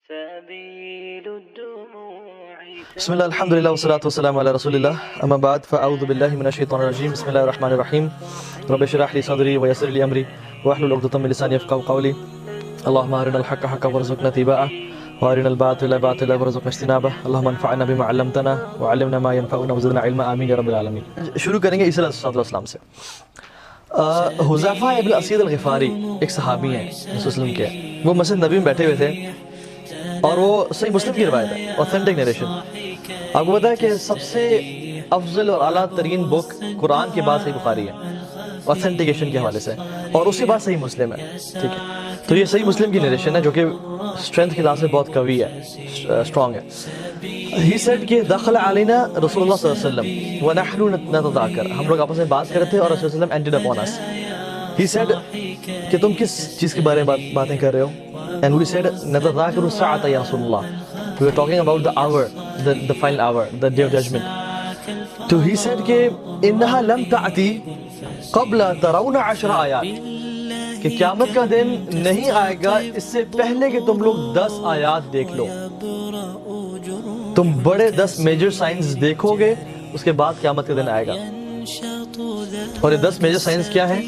بسم اللہ الحمد للہ والصلاة والسلام علی رسول اللہ اما بعد فاعوذ باللہ من الشیطان الرجیم بسم اللہ الرحمن الرحیم رب اشرح لی صدری ویسر لی امری واحلل عقدۃ من لسانی یفقهوا قولی اللهم ارنا الحق حقا وارزقنا اتباعه وارنا الباطل باطلا وارزقنا اجتنابه اللهم انفعنا بما علمتنا وعلمنا ما ينفعنا وزدنا علما آمین یا رب العالمین۔ شروع کریں گے عیسی علیہ السلام سے۔ حذیفہ ابن اسید الغفاری ایک صحابی ہیں رسول اللہ وسلم کے، وہ مسجد نبی میں بیٹھے ہوئے تھے اور وہ صحیح مسلم کی روایت ہے، اوتھینٹک نیریشن۔ آپ کو پتا ہے کہ سب سے افضل اور اعلیٰ ترین بک قرآن کے بعد صحیح بخاری ہے اوتھینٹیکیشن کے حوالے سے، اور اس کے بعد صحیح مسلم ہے، ٹھیک ہے۔ تو یہ صحیح مسلم کی نیریشن ہے جو کہ اسٹرینتھ کے لحاظ سے بہت قوی ہے، اسٹرانگ ہے۔ ہی سیڈ کہ دخل علینا رسول اللہ صلی اللہ علیہ وسلم ونحن نتذاکر، ہم لوگ آپس میں بات کر رہے تھے اور رسول اللہ علیہ وسلم ended upon us۔ He said کہ تم کس چیز کے بارے میں باتیں کر رہے ہو؟ And we said نتذاکر الساعة یا رسول اللہ، we were talking about the hour, the final hour, the day of judgment۔ تو he said کہ انہا لم تأتی قبل ترون 10 آیات، کہ قیامت کا دن نہیں آئے گا اس سے پہلے کہ تم لوگ 10 آیات دیکھ لو، تم بڑے 10 میجر سائنس دیکھو گے، اس کے بعد قیامت کا دن آئے گا۔ اور یہ 10 میجر سائنس کیا ہیں؟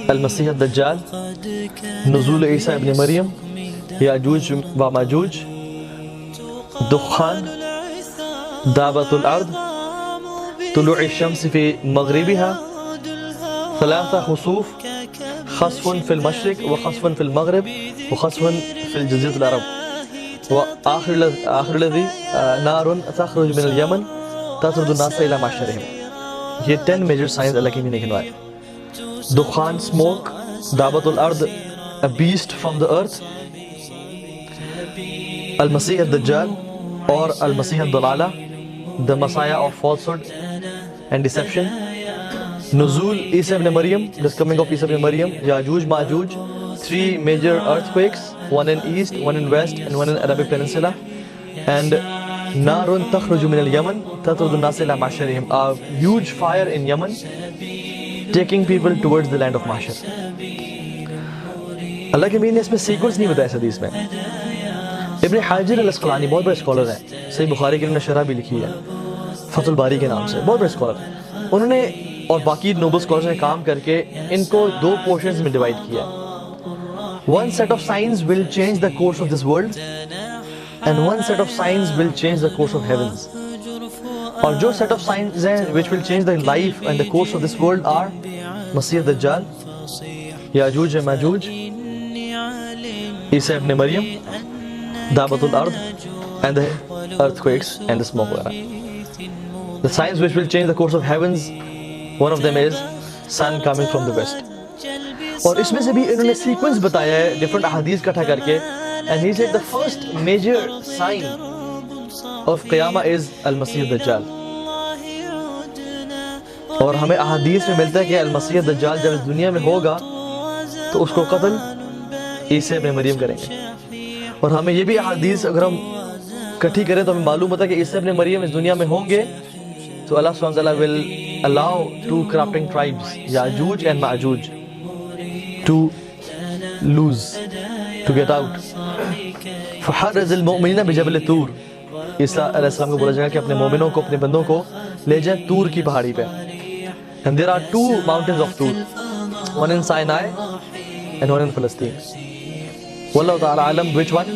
المسیح الدجال، نزول عیسیٰ ابن مریم، یاجوج و ماجوج، دخان، دعوت الارض، طلوع الشمس فی مغربها، 3 خسوف، خسف فی المشرق وخسف فی المغرب وخسف فی الجزیرة العرب، وآخر الذی نار تخرج من الیمن تطرد الناس الی معشرهم۔ یہ 10 میجر سائنس اللہ کی میننگ ہے۔ دخان smoke، دعوت الارض a beast from the earth، المسیح الدجال اور المسیح الضلالہ the messiah of falsehood and deception، نزول عیسیٰ ابن مریم the coming of عیسیٰ ابن مریم، یاجوج ماجوج 3 major earthquakes، one in east, one in west and one in Arabic Peninsula، and نار تخرج من اليمن تطرد الناس إلى معشرهم، a huge fire in Yemen taking people towards the land of Mahshar۔ اللہ کے امین نے اس میں سیکوینس نہیں بتایا اس حدیث میں۔ ابن حجر الاسقلانی بہت بڑے اسکالر ہیں، صحیح بخاری کی انہوں نے شرح بھی لکھی ہے فتح الباری کے نام سے، بہت بڑے اسکالر ہیں۔ انہوں نے اور باقی نوبل اسکالرز نے کام کر کے ان کو 2 پورشنز میں ڈیوائڈ کیا۔ One set of signs will change the course of this world and one set of signs will change the course of heavens۔ اور جو set of signs ہیں which will change the life and the course of this world are مسیح الدجال، یاجوج ماجوج، عیسیٰ ابن مریم، دعوت الارض and the earthquakes and the smoke وغیرہ۔ The signs which will change the course of heavens, one of them is sun coming from the west۔ اور اس میں سے بھی انہوں نے سیکوینس بتایا ہے ڈفرنٹ احادیث کٹھا کر کے، and he said the first major sign of قیامہ is المسیح الدجال۔ اور ہمیں احادیث میں ملتا ہے کہ المسیح الدجال جب اس دنیا میں ہوگا تو اس کو قتل عیسیٰ ابن مریم کریں گے۔ اور ہمیں یہ بھی احادیث اگر ہم کٹھی کریں تو ہمیں معلوم ہوتا ہے کہ عیسیٰ ابن مریم اس دنیا میں ہوں گے تو اللہ سبحانہ وتعالی will allow 2 corrupting tribes Yajuj and Majuj to lose, to get out۔ فحرز المؤمنین بجبل طور، عیسیٰ علیہ السلام کو بولا جائے گا کہ اپنے مومنوں کو، اپنے بندوں کو لے جائیں طور کی پہاڑی پہ۔ And there are 2 mountains of Tur, one in Sinai and one in Palestine۔ واللہ تعالی عالم which one،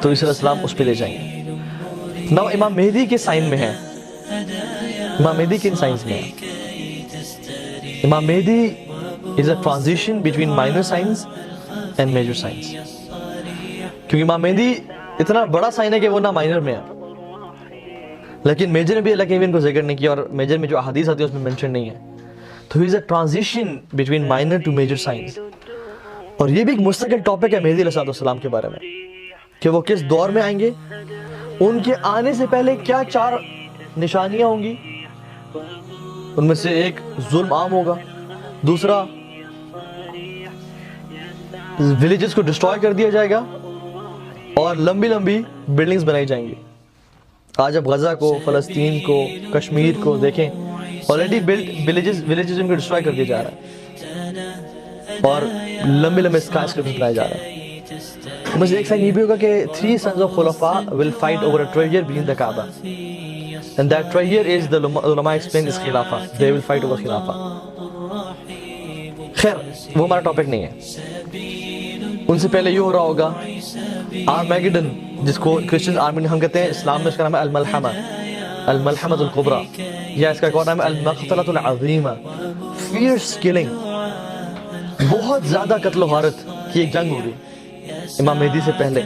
تو عیسیٰ علیہ السلام اس پہ لے جائیں گے۔ Now امام مہدی کے سائن میں ہے، امام مہدی کن سائنس میں ہے؟ امام مہدی is a transition between minor science and major science، کیونکہ امام مہدی اتنا بڑا سائن ہے کہ وہ نہ مائنر میں ہے لیکن میجر میں بھی اللہ کے ان کو ذکر نہیں کیا، اور میجر میں جو احادیث آتی ہے اس میں منشن نہیں ہے۔ تو he is a transition between minor to major science. اور یہ بھی ایک مستقل ٹاپک ہے مہدی علیہ السلام کے بارے میں کہ وہ کس دور میں آئیں گے، ان کے آنے سے پہلے کیا 4 نشانیاں ہوں گی۔ ان میں سے ایک ظلم عام ہوگا، دوسرا ولیجز کو ڈسٹروائے کر دیا جائے گا، اور لمبی لمبی بلڈنگز بنائی جائیں گی۔ آج اب غزہ کو، فلسطین کو، کشمیر کو دیکھیں، آلریڈی ولیجز ان کو ڈسٹرائے کر دیا جا رہا ہے، اور لمبے لمبے اسکائی اسکرپٹس بنائے جا رہے ہیں۔ بس ایک سائن یہ بھی ہوگا کہ 3 sons of Khulafa will fight over a treasure behind the Kaaba, and that treasure is, the ulama explain, is Khilafa. They will fight over Khilafa. خیر وہ ہمارا ٹاپک نہیں ہے. ان سے پہلے یہ ہو رہا ہوگا آرمیگیڈن، جس کو کرسچن آرمی ہم کہتے ہیں، اسلام میں اس کا نام ہے الملحمہ، الملحمۃ الکبریٰ، یا اس کا ایک اور نام ہے المقتلۃ العظیمہ، فierce killing، بہت زیادہ قتل و غارت کی ایک جنگ ہوگی امام مہدی سے پہلے،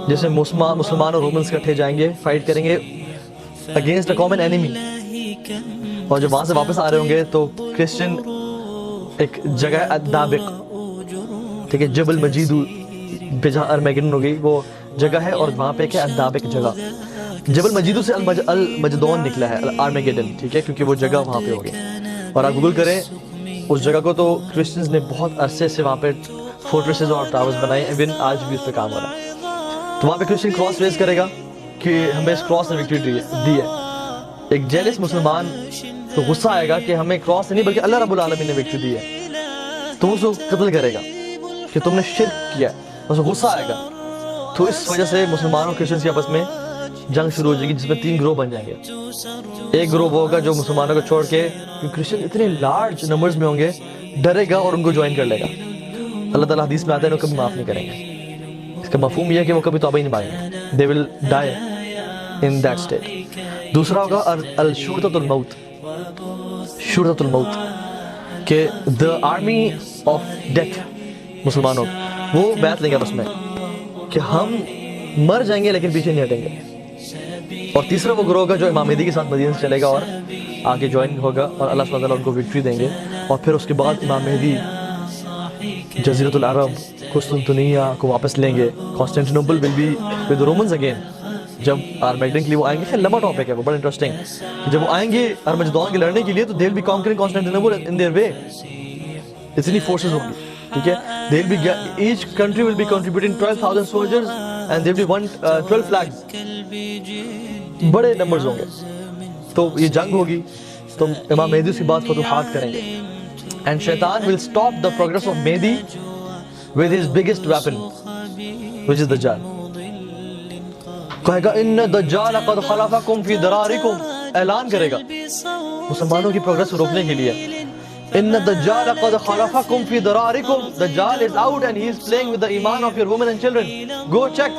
جس میں مسلمان اور رومنس کٹھے جائیں گے، فائٹ کریں گے اگینسٹ اے کامن اینیمی. اور جب وہاں سے واپس آ رہے ہوں گے تو کرسچن ایک جگہ ہے الدابق، ٹھیک ہے، جبل مجیدو پہ جہاں ارمیگڈن ہوگی وہ جگہ ہے، اور وہاں پہ ایک ہے الدابق جگہ. جبل مجیدو سے المجدون نکلا ہے ارمیگڈن، ٹھیک ہے، کیونکہ وہ جگہ وہاں پہ ہوگی. اور آپ گوگل کریں اس جگہ کو تو کرسچنز نے بہت عرصے سے وہاں پہ فورٹریسز اور ٹاورز بنائے، ایون آج بھی اس پہ کام ہو رہا ہے. تو وہاں پہ کرسچن کراس ریز کرے گا کہ ہمیں اس کراس نے وکٹری دی ہے. ایک جیلس مسلمان تو غصہ آئے گا کہ ہمیں کراس نہیں بلکہ اللہ رب العالمین نے وکٹری دی ہے، تو اس کو قتل کرے گا کہ تم نے شرک کیا، اس کو غصہ آئے گا. تو اس وجہ سے مسلمانوں اور کرسچنز کی آپس میں جنگ شروع ہو جائے گی، جس میں 3 گروہ بن جائیں گے. ایک گروہ ہوگا جو مسلمانوں کو چھوڑ کے، کرسچن اتنے لارج نمبرز میں ہوں گے، ڈرے گا اور ان کو جوائن کر لے گا. اللہ تعالیٰ حدیث میں آتا ہے وہ کبھی معاف نہیں کریں گے. اس کا مفہوم یہ ہے کہ وہ کبھی توبہ ہی نہیں مانگیں گے. they will die in that state. دوسرا ہوگا الشورۃ الموت، شورۃ الموت، کہ the army of death، مسلمانوں وہ بیعت لیں گے آپس میں کہ ہم مر جائیں گے لیکن پیچھے نہیں ہٹیں گے. اور تیسرا وہ گروہ ہوگا جو امام مہدی کے ساتھ مدینہ سے چلے گا اور آگے جوائن ہوگا، اور اللہ سبحانہ وتعالیٰ ان کو وکٹری دیں گے. اور پھر اس کے بعد امام مہدی جزیرۃ العرب، قسطنطنیہ کو واپس لیں گے. Constantinople will be with the Romans again. جب آرمیگڈن کے لیے وہ آئیں گے، خیر لمبا ٹاپک ہے وہ، بڑا انٹرسٹنگ. جب وہ آئیں گے ارمجدون کے لڑنے کے لیے تو they will be conquering Constantinople in their way. اتنی فورسز ہوں گی، ٹھیک ہے. they will be each country will be contributing 12,000 soldiers and there will be 12 flags. بڑے نمبرز ہوں گے. تو یہ جنگ ہوگی، تو امام مہدی اس کے بعد فتوحات کریں گے. And Shaitan will stop the progress of Mehdi with his biggest weapon, which is Dajjal. کہے گا ان دجال قد خلفکم فی درارکم، اعلان کرے گا مسلمانوں کی پروگرس روکنے کے لیے. ان دجال قد خلفکم فی درارکم، دجال is out and he is playing with the iman of your women and children. Go check.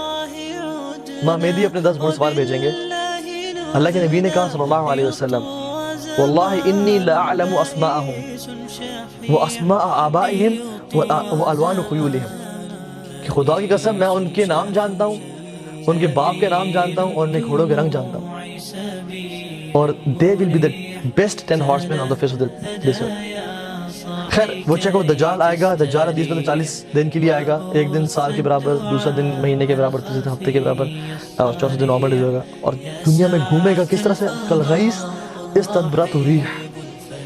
امام مہدی اپنے 10 گھوڑ سوار بھیجیں گے. اللہ کے نبی نے کہا صلی اللہ علیہ وسلم، واللہ انی لاعلم اسماءہم واسماء آبائہم والوان خیولہم، کہ خدا کی قسم میں ان کے نام جانتا ہوں، ان کے باپ کے نام جانتا ہوں، اور ان کے گھوڑوں کے رنگ جانتا ہوں. اور they will be the best 10 horsemen on the face of this earth. خیر وہ چیک دجال آئے گا. دجال حدیث میں 40 دن کے لیے آئے گا، ایک دن سال کے برابر، دوسرا دن مہینے کے برابر، تیسرا دن ہفتے کے برابر، اور چوتھا دن نارمل ڈے ہوگا. اور دنیا میں گھومے گا کس طرح سے؟ کالغیث استدبرت الريح،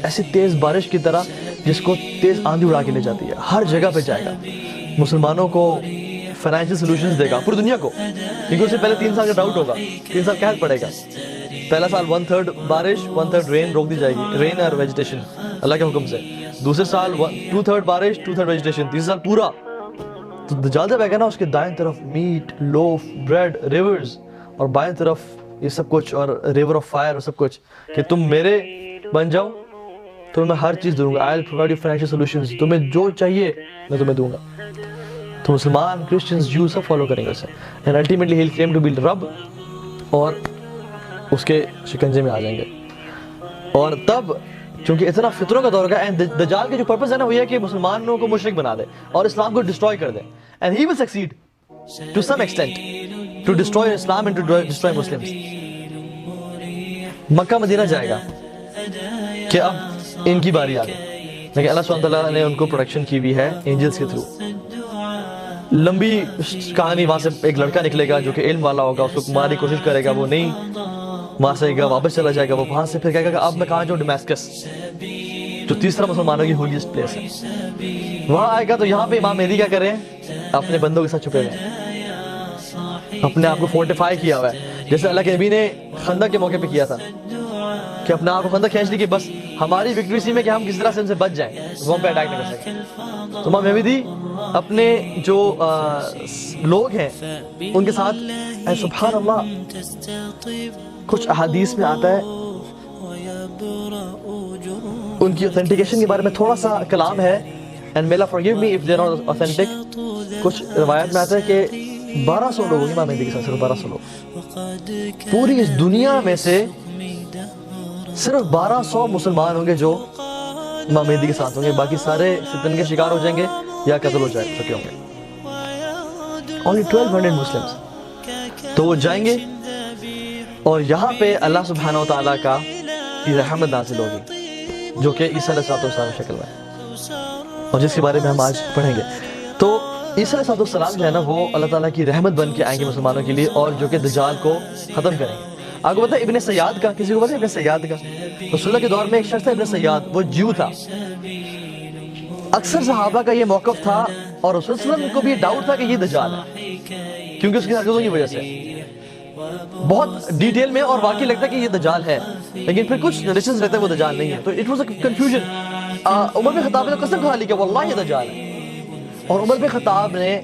ایسی تیز بارش کی طرح جس کو تیز آندھی اڑا کے لے جاتی ہے. ہر جگہ پہ جائے گا، مسلمانوں کو فائنینشیل سولوشنز دے گا، پوری دنیا کو. کیونکہ اس سے پہلے 3 سال کا ڈراؤٹ ہوگا، 3 سال قحط پڑے گا. پہلا سال 1/3 بارش 1/3 رین روک دی جائے گی، رین اور ویجیٹیشن اللہ کے حکم سے. دوسرے سال 2/3 بارش 2/3 ویجیٹیشن. تیسرے سال پورا. تو دجال جب آئے گا نا، اس کے دائیں طرف میٹ، لوف، بریڈ، ریورز، اور بائیں طرف یہ سب کچھ، اور ریور آف فائر اور سب کچھ، کہ تم میرے بن جاؤ تو میں ہر چیز دوں گا. I will provide you financial solutions, تمہیں جو چاہیے میں تمہیں دوں گا. تو مسلمان، کرسچنز، جو سب فالو کریں گے اسے. And ultimately he will claim to be رب، اور اس کے شکنجے میں آ جائیں گے. اور تب چونکہ اتنا فطروں کا دور ہوگا، اینڈ دجال کا جو پرپس ہے نا وہ یہ ہے کہ مسلمانوں کو مشرک بنا دے اور اسلام کو ڈسٹروائے کر دے. And he will succeed to some extent to destroy Islam and to destroy Muslims. Mecca Medina جائے گا کہ اب ان کی باری آ گئی، لیکن اللہ سبحانہ تعالیٰ نے ان کو پروٹیکشن کی ہوئی ہے اینجلز کے تھرو. لمبی کہانی، وہاں سے ایک لڑکا نکلے گا جو کہ علم والا ہوگا، اس کو مارنے کی کوشش کرے گا، وہ نہیں وہاں سے گا، واپس چلا جائے گا. وہ وہاں سے پھر کہے گا کہ اب میں کہاں جاؤں؟ ڈمیسکس، جو تیسرا مسلمانوں کی ہولیسٹ پلیس ہے. وہاں آئے گا تو یہاں پہ امام مہدی کیا کریں؟ اپنے بندوں کے ساتھ چھپے ہوئے، اپنے آپ کو فورٹیفائی کیا ہوا ہے، جیسے اللہ کے نبی نے خندق کے موقع پہ کیا تھا کہ اپنا آپ کو خندق کھینچ لی کہ بس ہماری وکٹری اسی میں کہ ہم کس طرح سے ان سے بچ جائیں, وہ ہم پہ اٹیک نہ کر سکیں. تو امام مہدی اپنے جو لوگ ہیں ان کے ساتھ, سبحان اللہ, کچھ احادیث میں آتا ہے ان کی اوتھینٹیکیشن کے بارے میں تھوڑا سا کلام ہے, and may Allah forgive me if they are not authentic. کچھ روایت میں آتا ہے کہ 1200 لوگ ہیں امام مہدی کے ساتھ, صرف 1200 لوگ. پوری اس دنیا میں سے صرف 1200 مسلمان ہوں گے جو امام مہدی کے ساتھ ہوں گے, باقی سارے فتن کے شکار ہو جائیں گے یا قتل ہو چکے ہوں گے. only 1200 Muslims. تو وہ جائیں گے اور یہاں پہ اللہ سبحانہ و تعالیٰ کا رحمت نازل ہوگی جو کہ عیسیٰ علیہ السلام کی شکل میں ہے, اور جس کے بارے میں ہم آج پڑھیں گے. تو عیسیٰ علیہ السلام جو ہے نا وہ اللہ تعالیٰ کی رحمت بن کے آئیں گے مسلمانوں کے لیے, اور جو کہ دجال کو ختم کریں گے. آپ کو پتہ ہے ابن سیاد کا, کسی کو پتہ ہے ابن سیاد کا؟ رسول اللہ کے دور میں ایک شخص تھا ابن سیاد, وہ جیو تھا. اکثر صحابہ کا یہ موقف تھا اور رسول اللہ علیہ وسلم کو بھی ڈاؤٹ تھا کہ یہ دجال ہے, کیونکہ اس کی حرکتوں کی وجہ سے بہت ڈیٹیل میں اور واقعی لگتا ہے کہ یہ دجال ہے, لیکن پھر کچھ نریشنز رہتے ہیں وہ دجال نہیں ہے. تو اٹ واز اے کنفیوژن. عمر بن خطاب نے قسم کھا لی کہ واللہ یہ دجال ہے, اور عمر بن خطاب نے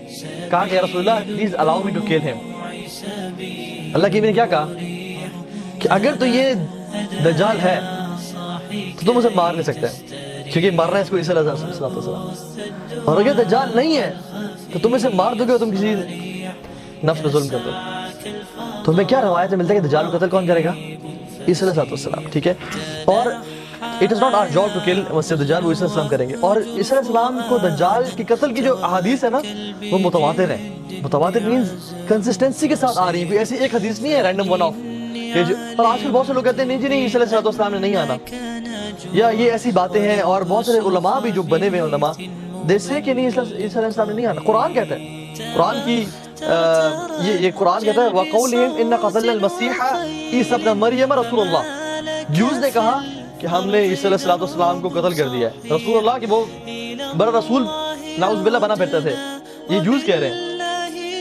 کہا کہ یا رسول اللہ please allow me to kill ہم. اللہ کے نبی نے کیا کہا کہ اگر تو یہ دجال ہے تو تم اسے مار نہیں سکتے, کیونکہ مارنا ہے اس کو عیسیٰ علیہ السلام, اور اگر دجال نہیں ہے تو تم اسے مار دو گے اور تم کسی نفس پہ ظلم کر دو. تو ہمیں کیا روایت میں ملتا ہے کہ دجال کو قتل کون کرے گا؟ عیسیٰ علیہ السلام. ٹھیک ہے, اور it is not our job to kill مسیح دجال, وہ عیسیٰ علیہ السلام کریں گے. اور عیسیٰ علیہ السلام کو دجال کی قتل کی جو احادیث ہے نا وہ متواتر ہیں. متواتر مینز کنسسٹنسی کے ساتھ آ رہی ہیں, کوئی ایسی ایک حدیث نہیں ہے رینڈم ون آف. اور آج کل بہت سے لوگ کہتے ہیں نہیں جی نہیں عیسیٰ علیہ السلام نے نہیں آنا, یا یہ ایسی باتیں ہیں. اور بہت سارے علماء بھی جو بنے ہوئے علماء دے سے کہ نہیں عیسیٰ علیہ السلام نے نہیں آنا. قرآن کہتا ہے, قرآن کی یہ قرآن کہتا ہے وَقَوْلِهِمْ إِنَّا قَتَلْنَا الْمَسِيحَ عِيسَى ابْنَ مَرْيَمَ رَسُولُ اللَّهِ. جوز نے کہا کہ ہم نے عیسیٰ علیہ السلام کو قتل کر دیا ہے, رسول اللہ کہ وہ بڑا رسول نعوذ باللہ بنا پھرتے تھے. یہ جوز کہہ رہے ہیں,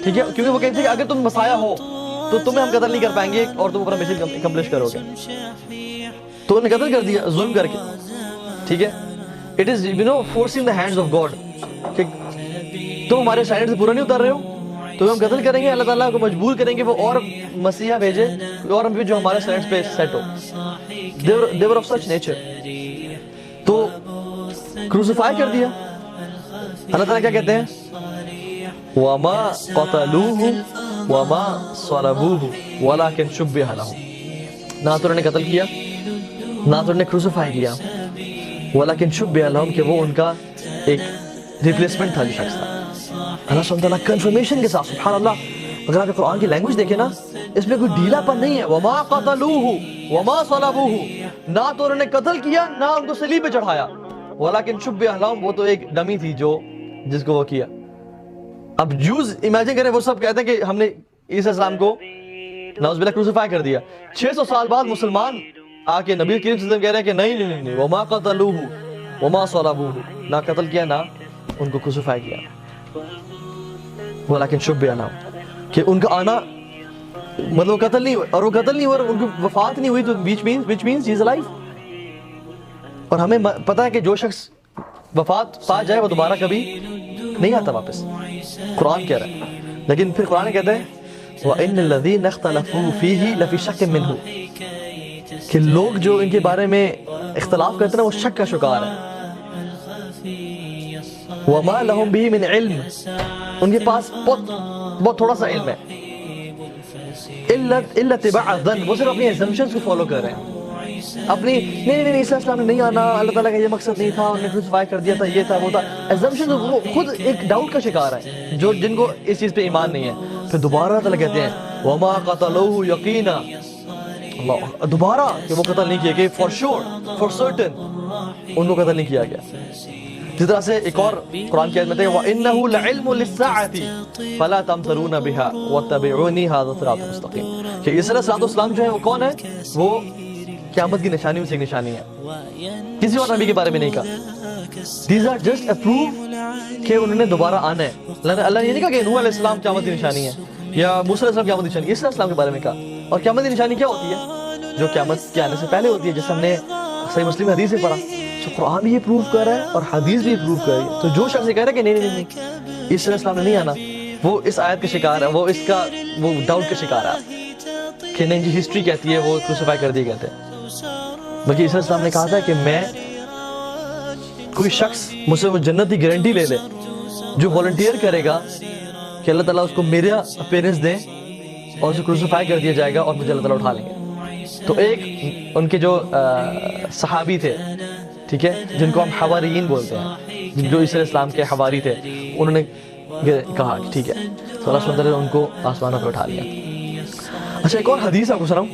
ٹھیک ہے, کیونکہ وہ کہتے ہیں کہ اگر تم مسیح ہو تو تمہیں ہم قتل نہیں کر پائیں گے اور تم اپنا مشن اکمپلش کرو گے. تو انہیں قتل کر دیا ظلم کر کے. ٹھیک ہے, it is you know forcing the hands of God کہ تم ہمارے سائڈ سے پورا نہیں اتر رہے ہو تو ہم قتل کریں گے. اللہ تعالیٰ کو مجبور کریں گے وہ اور مسیحا بھیجے اور ہم بھی جو ہمارے سائڈ پہ سیٹ ہو. they were of such nature. تو کروسیفائی کر دیا. اللہ تعالیٰ کیا کہتے ہیں وَمَا قَتَلُوهُ وَمَا صَلَبُوهُ وَلَكِنْ شُبِّهَ لَهُمْ. نہ تو انہوں نے قتل کیا نہ تو انہوں نے کروسیفائی کیا, وَلَكِنْ شُبِّهَ لَهُمْ کہ وہ ان کا ایک ریپلیسمنٹ تھا جو شخص تھا. اللہ سبحانہ وتعالیٰ کنفرمیشن کے ساتھ, سبحان اللہ, اگر آپ قرآن کی لینگویج دیکھیں نا اس میں کوئی ڈھیلا پن نہیں ہے. وَمَا قَتَلُوهُ وَمَا صَلَبُوهُ, نہ تو انہوں نے قتل کیا نہ ان کو صلیب پہ چڑھایا. وَلَكِنْ شُبِّهَ لَهُمْ, وہ تو ایک ڈمی تھی جو جس کو وہ کیا. اب جوز امیجن کریں, وہ سب کہتے ہیں کہ ہم نے عیسیٰ السلام کو نعوذ باللہ کروسیفائی کر دیا. 600 سال بعد مسلمان آ کے نبی کریم صلی اللہ علیہ وسلم کہہ رہے ہیں کہ نہیں وَمَا قَتَلُوهُ وَمَا صَلَبُوهُ, نہ قتل کیا نہ ان کو کروسیفائی کیا. ولیکن شبہ لہم, کہ ان کا آنا مطلب قتل نہیں ہوا, اور وہ قتل نہیں ہوا اور ان کی وفات نہیں ہوئی, تو which means he is alive. اور ہمیں پتہ ہے کہ جو شخص وفات پا جائے وہ دوبارہ کبھی نہیں آتا واپس, قرآن کہہ رہا ہے. لیکن پھر قرآن کہتا ہے وَإِنَّ الَّذِينَ اخْتَلَفُوا فِيهِ لَفِي شَكٍّ مِّنْهُ, کہ لوگ جو ان کے بارے میں اختلاف کرتے ہیں وہ شک کا شکار ہے. وَمَا لَهُمْ بِهِ مِنْ عِلْمٍ, ان کے پاس بہت تھوڑا سا علم ہے. إِلَّا اتِّبَاعَ الظَّنِّ, وہ صرف اپنی assumptions کو فالو کر رہے ہیں. اپنی نہیں عیسیٰ السلام نے نہیں آنا, اللہ تعالیٰ کا یہ مقصد نہیں تھا, انہوں نے کروسیفائی کر دیا تھا, یہ تھا وہ تھا. assumptions, وہ خود ایک ڈاؤٹ کا شکار ہے جو جن کو اس چیز پہ ایمان نہیں ہے. پھر دوبارہ اللہ تعالیٰ کہتے ہیں وَمَا قَتَلُوهُ يَقِينًا, اللہ دوبارہ کہ وہ قتل نہیں کیا کہ for sure, for certain ان کو قتل نہیں کیا گیا. جس طرح سے ایک اور قرآن کی آیت میں ہے وَإِنَّهُ لَعِلْمٌ لِلسَّاعَةِ فَلَا تَمْتَرُونَ بِهَا وَاتَّبِعُونِي هَذَا صِرَاطٌ مُسْتَقِيمٌ, کہ عیسیٰ علیہ السلام جو ہے وہ کون ہے, وہ قیامت کی نشانی میں سے ایک نشانی ہے. کسی اور نبی کے بارے میں نہیں کہا. These are just a proof کہ انہوں نے دوبارہ آنا ہے. اللہ نے یہ نہیں کہا کہ نوح علیہ السلام قیامت کی نشانی ہے یا موسیٰ علیہ السلام قیامت کی نشانی, عیسیٰ علیہ السلام کے بارے میں کہا. اور قیامت کی نشانی کیا ہوتی ہے؟ جو قیامت کے آنے سے پہلے ہوتی ہے، جیسے ہم نے صحیح مسلم حدیث سے پڑھا، تو قرآن بھی یہ پروف کر رہا ہے اور حدیث بھی پروف کر رہی ہے. تو جو شخص یہ کہہ رہا ہے کہ نہیں نہیں نہیں عیسی علیہ السلام نے نہیں آنا، وہ اس آیت کا شکار ہے، وہ ڈاؤٹ کا شکار ہے کہ نہیں جی ہسٹری کہتی ہے وہ کروسیفائی کر دیے گئے تھے. بلکہ عیسی علیہ السلام نے کہا تھا کہ میں کوئی شخص مجھ سے وہ جنت کی گارنٹی لے لے جو والنٹیئر کرے گا کہ اللہ تعالیٰ اس کو میرا اپیرنس دیں اور اسے کروسیفائی کر دیا جائے گا اور مجھے اللہ تعالیٰ اٹھا لیں گے. تو ایک ان کے جو صحابی تھے، ٹھیک ہے، جن کو ہم حواریین بولتے ہیں، جو عیسی علیہ السلام کے حواری تھے، انہوں نے کہا کہ ٹھیک ہے، تو اللہ سبحانہ وتعالیٰ نے ان کو آسمانوں پہ اٹھا لیا. اچھا ایک اور حدیث آپ کو سناؤں،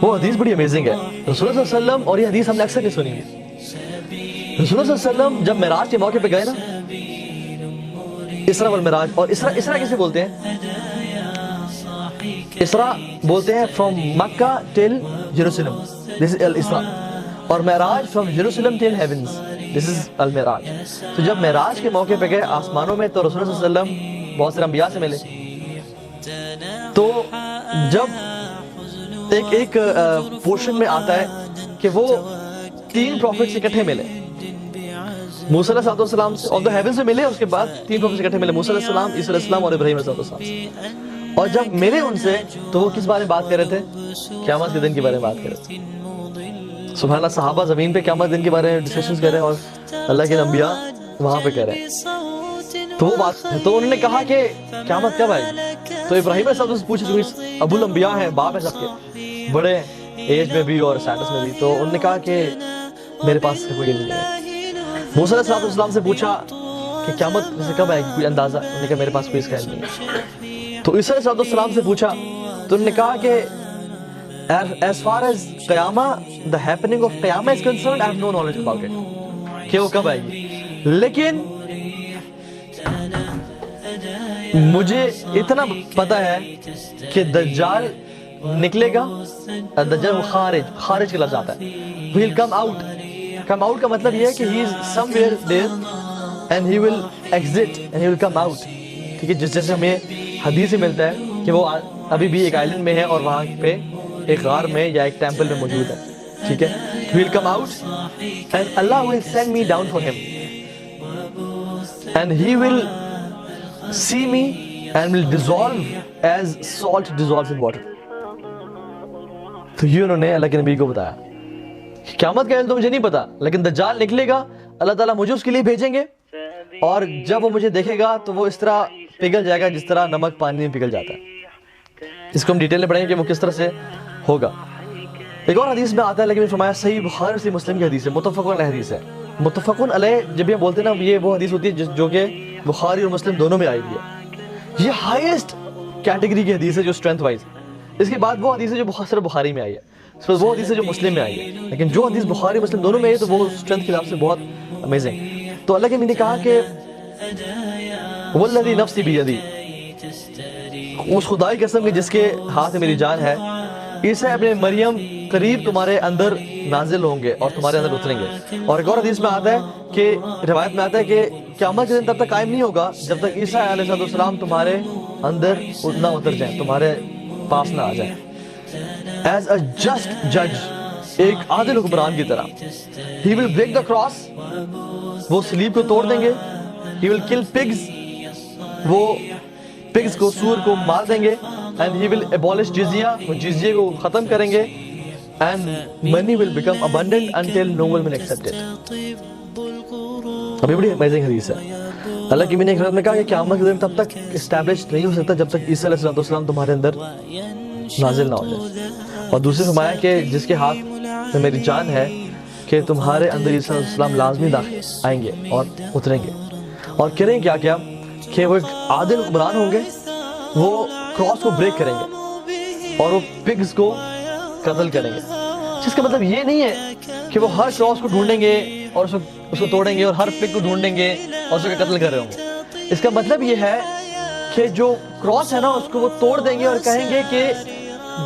وہ حدیث بڑی امیزنگ ہے. رسول اللہ صلی اللہ علیہ وسلم، اور یہ حدیث ہم نے اکثر نہیں سنی ہے، رسول اللہ صلی اللہ علیہ وسلم جب معراج کے موقع پہ گئے نا، اسراء والمعراج، اور اسراء کیسے بولتے ہیں؟ اسراء بولتے ہیں فرام مکہ ٹل جیروسلم، دس از الاسراء، اور معراج فرام جیروسلم ٹل ہیونز، دس از المعراج. تو جب معراج کے موقع پہ گئے آسمانوں میں، تو رسول اللہ صلی اللہ علیہ وسلم بہت سے انبیاء سے ملے. تو جب ایک پورشن میں آتا ہے کہ وہ 3 پروفٹس اکٹھے ملے، موسیٰ علیہ السلام سے، اور ہیون سے ملے، اس کے بعد 3 پروفٹس اکٹھے ملے، موسیٰ علیہ السلام، عیسیٰ علیہ السلام اور ابراہیم علیہ السلام سے. اور جب ملے ان سے تو وہ کس بارے میں بات کر رہے تھے؟ قیامت کے دن کے بارے میں بات کر رہے تھے. سبحان اللہ، صحابہ زمین پہ قیامت دن کے بارے میں ڈسکشنز کر رہے ہیں اور اللہ کے انبیاء وہاں پہ کہہ رہے ہیں. تو وہ بات، تو انہوں نے کہا کہ قیامت کب آئے گی؟ تو ابراہیم علیہ السلام سے پوچھے، ابو الانبیاء ہیں، باپ ہیں سب کے، بڑے ایج میں بھی اور اسٹیٹس میں بھی. تو انہوں نے کہا کہ میرے پاس کوئی علم نہیں ہے. موسیٰ علیہ السلام سے پوچھا کہ قیامت سے کب آئے گی، کوئی اندازہ؟ انہوں نے کہا میرے پاس کوئی اس کا علم نہیں ہے. تو عیسیٰ علیہ السلام سے پوچھا تو انہوں نے کہا کہ as far as قیامہ the happening of قیامہ is concerned I have no knowledge about it، کہ وہ کب آئے گی. لیکن مجھے اتنا پتا ہے کہ دجال نکلے گا. دجال خارج کا لفظ آتا ہے، he will come out کا مطلب یہ ہے کہ he is somewhere there and he will exit and he will come out. ٹھیک ہے، جیسے ہمیں حدیث سے ملتا ہے کہ وہ ابھی بھی ایک آئلینڈ میں ہے اور وہاں پہ ایک غار میں یا ایک ٹیمپل میں موجود ہے. ٹھیک ہے، he will come out and Allah will send me down for him and he will see me and will dissolve as salt dissolves in water. تو یہ انہوں نے اللہ کے نبی کو بتایا. قیامت کا علم تو مجھے نہیں پتا، لیکن دجال نکلے گا، اللہ تعالیٰ مجھے اس کے لیے بھیجیں گے، اور جب وہ مجھے دیکھے گا تو وہ اس طرح پگھل جائے گا جس طرح نمک پانی میں پگھل جاتا ہے. اس کو ہم ڈیٹیل میں پڑھیں گے کہ وہ کس طرح سے ہوگا. ایک اور حدیث میں آتا ہے، لیکن فرمایا صحیح بخاری اور صحیح مسلم کی حدیث ہے، متفق علیہ حدیث ہے. متفق علیہ جب یہ بولتے ہیں نا، یہ وہ حدیث ہوتی ہے جو کہ بخاری اور مسلم دونوں میں آئی ہوئی ہے. یہ ہائیسٹ کیٹیگری کی حدیث ہے جو اسٹرینتھ وائز. اس کے بعد وہ حدیث ہے جو صرف بخاری میں آئی ہے، پھر وہ حدیث ہے جو مسلم میں آئی ہے. لیکن جو حدیث بخاری مسلم دونوں میں ہے تو وہ اسٹرینتھ کے حساب سے بہت امیزنگ. تو اللہ کے نبی نے کہا کہ والذی نفسی بیدی، اس خدا کی قسم کہ جس کے ہاتھ میں میری جان ہے، عیسیٰ ابن مریم قریب تمہارے اندر نازل ہوں گے اور تمہارے اندر اتریں گے. اور ایک اور حدیث میں آتا ہے کہ روایت میں آتا ہے کہ قیامت کے دن تب تک قائم نہیں ہوگا جب تک عیسیٰ علیہ السلام تمہارے اندر نہ اتر جائیں، تمہارے پاس نہ آ جائیں. ایز اے جسٹ جج، ایک عادل حکمران کی طرح. ہی ول بریک دا کراس، وہ صلیب کو توڑ دیں گے. ہی ول کل پگز، وہ پگز کو، سور کو مار دیں گے. اینڈ ہی ول ابالش جزیہ، وہ جزیے کو ختم کریں گے. And money will become abundant until no one will accept it. ابھی بڑی امیزنگ حدیث ہے. اللہ کی نے ایک رات میں کہا کہ قیامت کے دن تب تک اسٹیبلش نہیں ہو سکتا جب تک عیسیٰ علیہ السلام تمہارے اندر نازل نہ ہو جائے. اور دوسرے فرمایا کہ جس کے ہاتھ میں میری جان ہے کہ تمہارے اندر عیسیٰ علیہ السلام لازمی داخل آئیں گے اور اتریں گے. اور کریں کیا کیا کہ وہ ایک عادل حکمران ہوں گے، وہ کراس کو بریک کریں گے اور وہ پگز کو قتل کریں گے. جس کا مطلب یہ نہیں ہے کہ وہ ہر کراس کو ڈھونڈیں گے اور اس کو توڑیں گے اور ہر پگ کو ڈھونڈیں گے اور اس کو قتل کر رہے ہوں گے. اس کا مطلب یہ ہے کہ جو کراس ہے نا اس کو وہ توڑ دیں گے اور کہیں گے کہ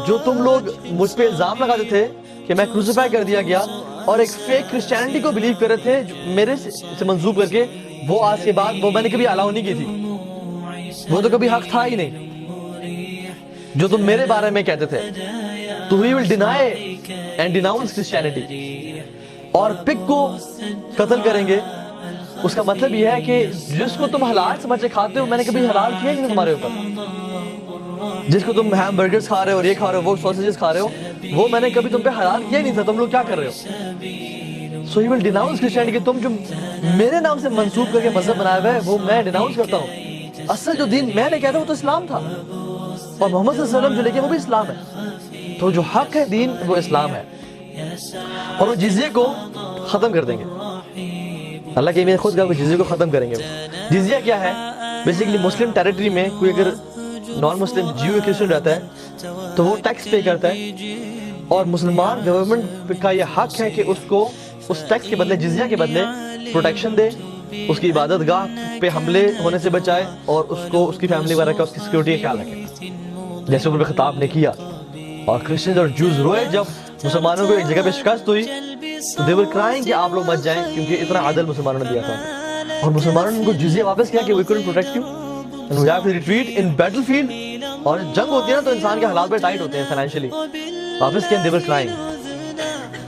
جو تم لوگ مجھ پہ الزام لگاتے تھے کہ میں کروسیفائی کر دیا گیا اور ایک فیک کرسچینٹی کو بلیو کر رہے تھے میرے سے منسوب کر کے، وہ آج کے بعد وہ میں نے کبھی الاؤ نہیں کی تھی، وہ تو کبھی حق تھا ہی نہیں جو تم میرے بارے میں کہتے تھے. تو we will deny and denounce Christianity. اور پگ کو قتل کریں گے. اس کا مطلب یہ ہے کہ جس کو تم حلال سمجھ کے کھاتے ہو میں نے کبھی حلال کیا نہیں تمہارے اوپر. جس کو تم ہیم برگرز کھا رہے ہو اور یہ کھا رہے ہو وہ سوسیجز کھا رہے ہو وہ میں نے کبھی تم پہ حلال کیا نہیں تھا. تم لوگ کیا کر رہے ہو؟ So he will denounce Christianity کہ تم جو میرے نام سے منسوب کر کے مذہب بنایا ہوا ہے وہ میں ڈیناؤنس کرتا ہوں. اصل جو دین میں نے کہا تھا وہ تو اسلام تھا اور محمد صلی اللہ علیہ وسلم جو لے کے وہ بھی اسلام ہے. تو جو حق ہے دین وہ اسلام ہے. اور وہ جزیے کو ختم کر دیں گے. اللہ کے خود کہا کہ جزیے کو ختم کریں گے. جزیہ کیا ہے؟ بیسیکلی مسلم ٹیریٹری میں کوئی اگر نان مسلم جیو یا کرسچن رہتا ہے تو وہ ٹیکس پے کرتا ہے اور مسلمان گورنمنٹ کا یہ حق ہے کہ اس کو اس ٹیکس کے بدلے جزیہ کے بدلے پروٹیکشن دے, اس کی عبادت گاہ پہ حملے ہونے سے بچائے اور اس کو اس کی فیملی وغیرہ کا اس کی سیکورٹی کا خیال رکھے. جیسے عمر پہ خطاب نے کیا. اور کرسچنز اور جوز روئے جب مسلمانوں کو ایک جگہ پہ شکست ہوئی تو they were crying کہ آپ لوگ مت جائیں کیونکہ اتنا عدل مسلمانوں نے دیا تھا. اور مسلمانوں نے ان کو جزیہ واپس کیا کہ we couldn't protect you and we have to retreat in battlefield. اور جنگ ہوتی ہے نا تو انسان کے حالات بڑے ٹائٹ ہوتے ہیں فائنینشلی. واپس کیا they were crying.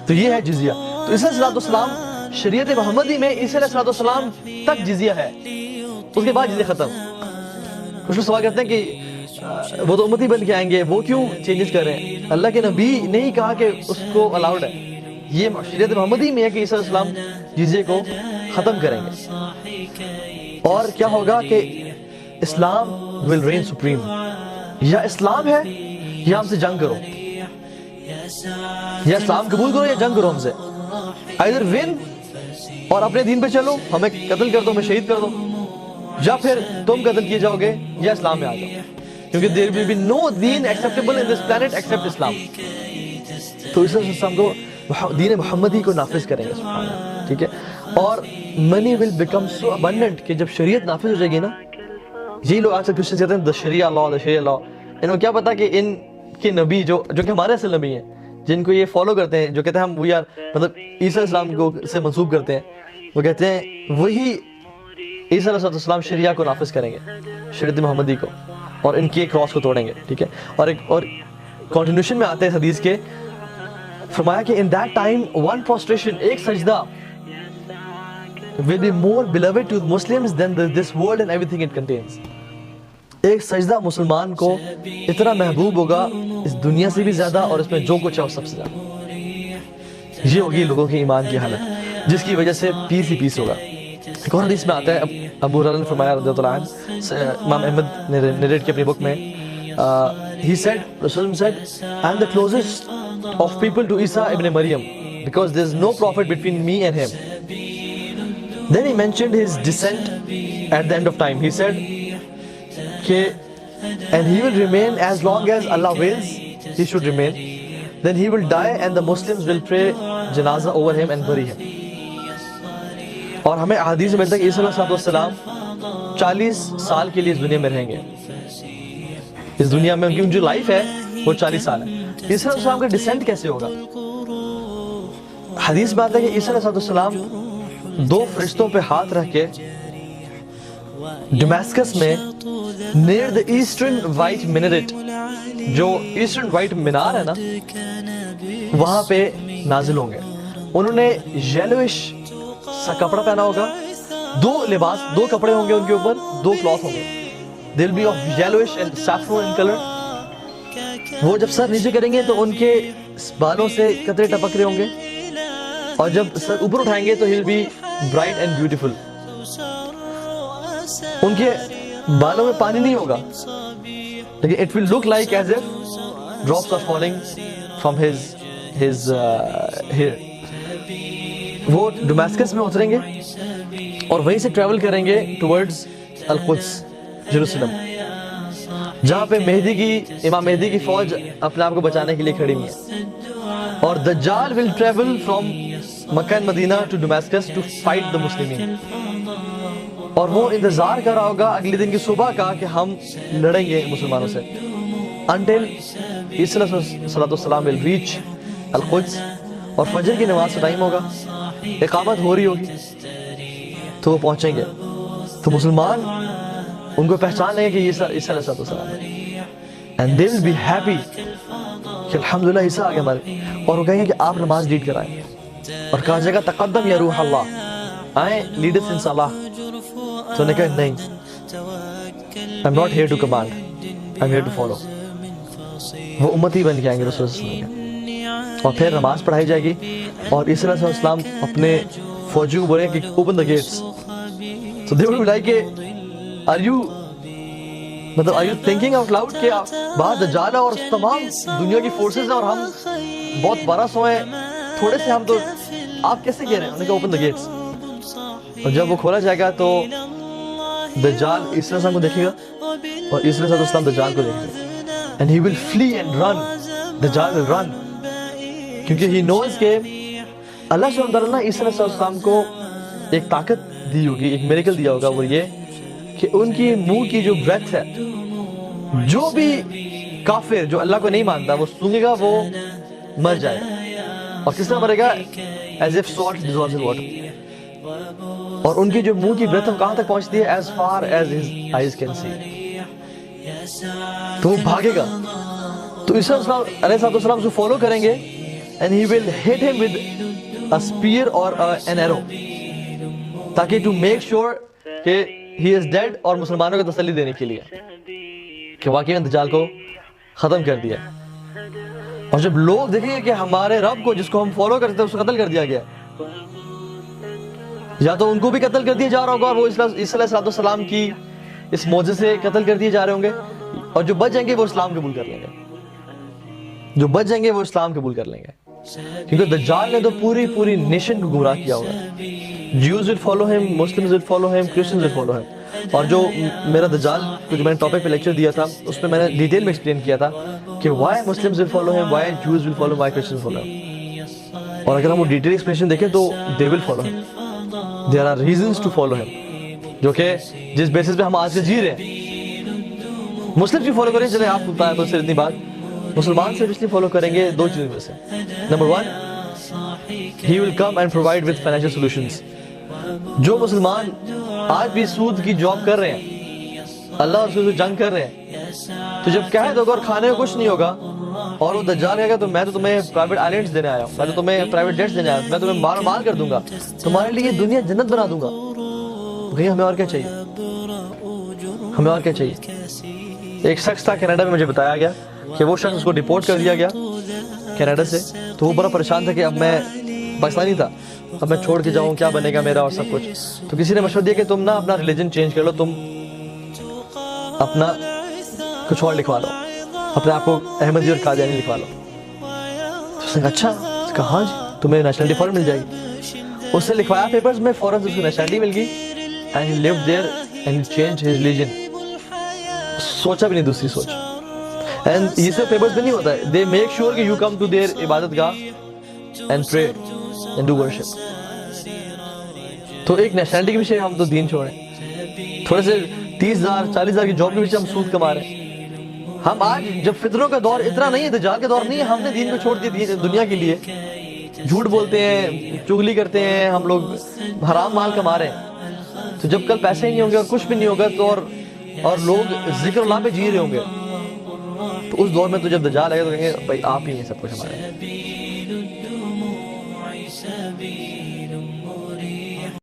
تو یہ ہے جزیہ. تو عیسیٰ علیہ السلام شریعت محمدی میں عیسیٰ علیہ السلام تک جزیہ ہے, اس کے بعد جزیہ ختم. کچھ لوگ سوال کرتے ہیں کہ وہ تو امتی بن کے آئیں گے وہ کیوں چینجز کر رہے ہیں؟ اللہ کے نبی نے ہی کہا کہ اس کو الاؤڈ ہے. یہ شریعت محمدی میں ہے کہ عیسیٰ علیہ السلام جزیے کو ختم کریں گے. اور کیا ہوگا کہ اسلام will reign supreme. یا اسلام ہے یا ہم سے جنگ کرو, یا اسلام قبول کرو یا جنگ کرو ہم سے. either win اور اپنے دین پہ چلو, ہمیں قتل کر دو, ہمیں شہید کر دو, یا پھر تم قتل کیے جاؤ گے یا اسلام میں آ جاؤ. کیونکہ there will be no then acceptable in this planet except اسلام. تو اس اسلام کو دین محمدی کو نافذ کریں گے سبحان اللہ. ٹھیک ہے. اور money will become so abundant کہ جب شریعت نافذ ہو جائے گی نا, یہی لوگ آج تک کرسچن کہتے ہیں the Sharia law, the Sharia law. انہوں کیا پتا کہ ان کے نبی جو کہ ہمارے اصل نبی ہیں جن کو یہ فالو کرتے ہیں, جو کہتے ہیں ہم وی آر مطلب عیسیٰ علیہ السلام کو سے منسوب کرتے ہیں, وہ کہتے ہیں وہی عیسیٰ علیہ السلام شریعہ کو نافذ کریں گے, شریعت محمدی کو, اور ان کے کراس کو توڑیں گے. ٹھیک ہے. اور ایک اور کنٹینیوشن میں آتے ہیں حدیث کے, فرمایا کہ in that time one prostration, ایک سجدہ will be more beloved to Muslims than this world and everything it contains. ایک سجدہ مسلمان کو اتنا محبوب ہوگا اس دنیا سے بھی زیادہ اور اس میں جو کچھ ہے سب سے زیادہ. یہ ہوگی لوگوں کے ایمان کی حالت جس کی وجہ سے پیس ہی پیس ہوگا. ایک اور حدیث میں آتا ہے, ابو ہریرہ نے فرمایا رضی اللہ عنہ, امام احمد نے نریٹ کی اپنی بک میں, he said, Rasul said, I am the closest of people to Isa ibn Maryam because there is no prophet between me and him. Then he mentioned his descent at the end of time. He said, and he will remain as long as Allah wills he should remain. Then he will die and the Muslims will pray janazah over him and bury him. اور ہمیں حدیث میں ملتا ہے کہ عیسیٰ علیہ السلام 40 سال کے لیے اس دنیا میں رہیں گے. اس دنیا میں ان کی جو لائف ہے وہ 40 سال ہے. عیسیٰ علیہ السلام کا ڈسینٹ کیسے ہوگا؟ حدیث میں آتا ہے کہ عیسیٰ علیہ السلام 2 فرشتوں پہ ہاتھ رکھ کے ڈمیسکس میں near the eastern white minaret, جو ایسٹرن وائٹ مینار ہے نا, وہاں پہ نازل ہوں گے. انہوں نے یلوش سا کپڑا پہنا ہوگا, 2 لباس, 2 کپڑے ہوں گے ان کے اوپر, 2 کلاتھ ہوں گے. they will be of yellowish and saffron in color. وہ جب سر نیچے کریں گے تو ان کے بالوں سے قطرے ٹپک رہے ہوں گے, اور جب سر اوپر اٹھائیں گے تو he will be bright and beautiful. ان کے بالوں میں پانی نہیں ہوگا لیکن it will look like as if drops are falling from his hair. وہ ڈمیسکس میں اتریں گے اور وہیں سے ٹریول کریں گے towards القدس, جیروسلم, جہاں پہ امام مہدی کی فوج اپنے آپ کو بچانے کے لیے کھڑی ہوئی ہے. اور دجال will travel from Mecca and Medina to Damascus to fight the Muslimin. اور وہ انتظار کر رہا ہوگا اگلے دن کی صبح کا کہ ہم لڑیں گے مسلمانوں سے. until عیسیٰ علیہ السلام will reach القدس, اور فجر کی نماز کا ٹائم ہوگا, اقامت ہو رہی ہوگی تو وہ پہنچیں گے. تو مسلمان ان کو پہچان لیں گے کہ عیسیٰ علیہ السلام ہے. and they will be happy کہ الحمدللہ عیسیٰ آ گیا ہمارے, اور وہ کہیں گے کہ آپ نماز لیڈ کرائیں, اور کہا جائے گا تقدم یا روح اللہ, آئیں لیڈ اس ان صلاح. تو نے کہا نہیں, I'm not here to command, I'm here to follow. وہ امتی بن کے آئیں گے رسول صلی اللہ علیہ وسلم کے, اور پھر نماز پڑھائی جائے گی, اور عیسیٰ علیہ السلام اپنے فوجیوں کو بولیں کہ open the gates. So they will be like are you thinking out loud کہ باہر دجال ہے اور تمام دنیا کی فورسز ہیں اور ہم بہت 1200 ہیں, تھوڑے سے ہم, تو آپ کیسے کہہ رہے ہیں؟ انہوں نے کہا open the gates. اور جب وہ کھولا جائے گا تو دجال عیسیٰ علیہ السلام کو دیکھے گا, اور عیسیٰ علیہ السلام دجال کو دیکھے گا, and he will flee and run. دجال will run, کیونکہ he knows کہ اللہ سبحانہ وتعالیٰ نے عیسیٰ علیہ السلام کو ایک طاقت دی ہوگی, ایک میریکل دیا ہوگا, وہ یہ کہ ان کی منہ کی جو بریتھ ہے, جو بھی کافر جو اللہ کو نہیں مانتا وہ سونگے گا وہ مر جائے گا. اور کس طرح مرے گا؟ as if salt dissolves in water. اور ان کی جو منہ کی بریتھ کہاں تک پہنچتی ہے؟ as far as his eyes can see. تو وہ بھاگے گا. تو عیسیٰ علیہ السلام کو فالو کریں گے, and he will hit him with a spear or an arrow, تاکہ to make sure کہ he is dead, اور مسلمانوں کو تسلی دینے کے لیے کہ واقعی دجال کو ختم کر دیا. اور جب لوگ دیکھیں گے کہ ہمارے رب کو جس کو ہم فالو کرتے ہیں اس کو قتل کر دیا گیا, یا تو ان کو بھی قتل کر دیا جا رہا ہوگا, اور وہ عیسیٰ علیہ السلام کی اس معجزے سے قتل کر دیے جا رہے ہوں گے, اور جو بچ جائیں گے وہ اسلام قبول کر لیں گے, جو بچ جائیں گے وہ اسلام قبول کر لیں گے. کیونکہ دجال نے تو پوری نیشن کو گمراہ کیا ہوگا. Jews will follow him, Muslims will follow him, Christians will follow him. اور جو میرا دجال جو میں نے ٹاپک پہ لیکچر دیا تھا اس میں میں نے ڈیٹیل میں ایکسپلین کیا تھا کہ why Muslims will follow him, why Jews will follow him, why Christians will follow him. اور اگر ہم وہ ڈیٹیل ایکسپلینیشن دیکھیں تو they will follow him. There are reasons to follow him, جو کہ جس بیسس پہ ہم آج سے جی رہے ہیں. مسلم بھی فالو کریں, چلے آپ کو بتایا تو صرف اتنی بات, مسلمان صرف اس لیے فالو کریں گے دو چیزوں میں سے. Number 1, he will come and provide with financial solutions. جو مسلمان آج بھی سود کی جاب کر رہے ہیں, اللہ اور رسول سے جنگ کر رہے ہیں, تو جب قحط ہوگا اور کھانے کو کچھ نہیں ہوگا اور وہ دجال کہے گا تو میں تو تمہیں پرائیویٹ آئلینڈز دینے آیا ہوں, میں تو تمہیں پرائیویٹ جیٹس دینے آیا ہوں, میں تمہیں مال کر دوں گا, تمہارے لیے دنیا جنت بنا دوں گا. بھئی ہمیں اور کیا چاہیے, ہمیں اور کیا چاہیے. ایک شخص تھا کینیڈا میں, مجھے بتایا گیا کہ وہ شخص اس کو ڈیپورٹ کر دیا گیا کینیڈا سے, تو وہ بڑا پریشان تھا کہ اب میں پاکستانی تھا, اب میں چھوڑ کے جاؤں, کیا بنے گا میرا اور سب کچھ. تو کسی نے مشورہ دیا کہ تم نا اپنا ریلیجن چینج کر لو, تم اپنا کچھ اور لکھوا لو, اپنے آپ کو احمدی اور قادیانی لکھوا لو. تو اس نے کہا اچھا, اس نے کہا ہاں جی, تمہیں نیشنلٹی فوراً مل جائے گی. اس نے لکھوایا پیپرز میں, فوراً اس کو نیشنلٹی مل گئی, and he lived there and he change his religion. سوچا بھی نہیں دوسری سوچ. اینڈ یہ سب پیپرز میں نہیں ہوتا ہے, دے میک شیور کہ یو کم ٹو دیئر عبادت گاہ and pray and do worship. تو ایک نیشنلٹی کے پیچھے ہم تو دین چھوڑیں, تھوڑے سے 30,000 40,000 کی جاب کے پیچھے ہم سود کما رہے ہیں. ہم آج جب فتنوں کا دور اتنا نہیں ہے, دجال کا دور نہیں ہے, ہم نے دین کو چھوڑ دیا دنیا کے لیے. جھوٹ بولتے ہیں, چغلی کرتے ہیں, ہم لوگ حرام مال کما رہے ہیں. تو جب کل پیسے ہی نہیں ہوں گے اور کچھ بھی نہیں ہوگا تو اور لوگ ذکر اللہ پہ جی رہے ہوں گے, تو اس دور میں تو جب دجال آئے گا تو کہیں گے بھائی آپ ہی ہیں سب کچھ ہمارے.